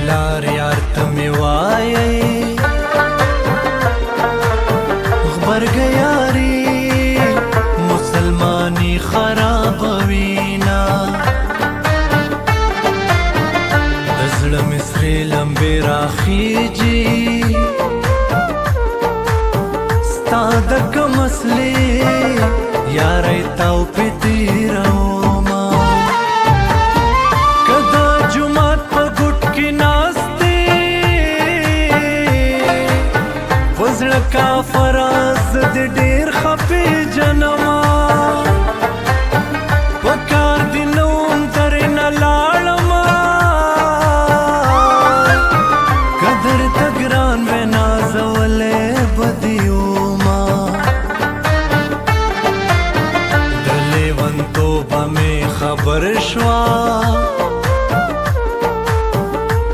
لار یار ته مې وایې غبرګه یاري مسلماني خرابوینا د زړه مې سرې لمبې راخیږي ستا د کوم اصلي یارۍ تاو پې تېرومه که د جومات په ګوټ کې ناست دی خو زړه کافره زه دې ډېر ښه پېژنمه په کار دې نه وم درې نه لاړمه که درته ګران وی نازولی به دې ومه د لیونتوبه مې خبر شوه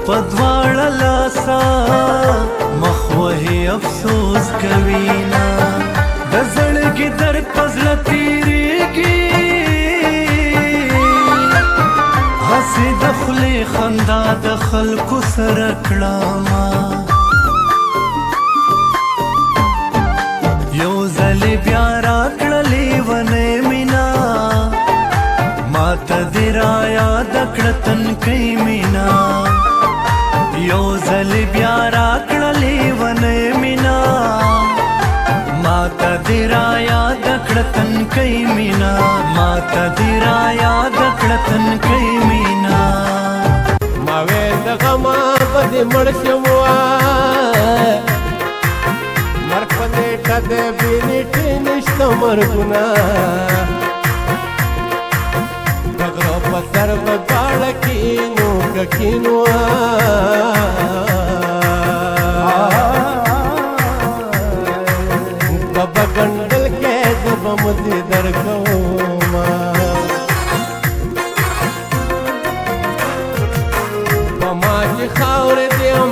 په دواړه لاسه مخ وهي افسوس کوینا د زړګي درد په زړه تېرېږي هسې د خولې خندا د خلکو سره کړمه یو ځلې بیا راکړه لیونۍ مینا ماته دې رایاده کړه تنکۍ مینا یو ځلې بیا راکړه لیونۍ مینا ماته دې رایاده کړه تنکۍ مینا ماته دې رایاده کړه تنکۍ مینا ما ویل د غمه به دې مړ شم مرګ په نیټه د بې نیټې نشته مرګونه د غره په سر به غاړه کینو که کینو بابا ګنډل کې زه به مزې درکومه په ما چې خاورې دې هم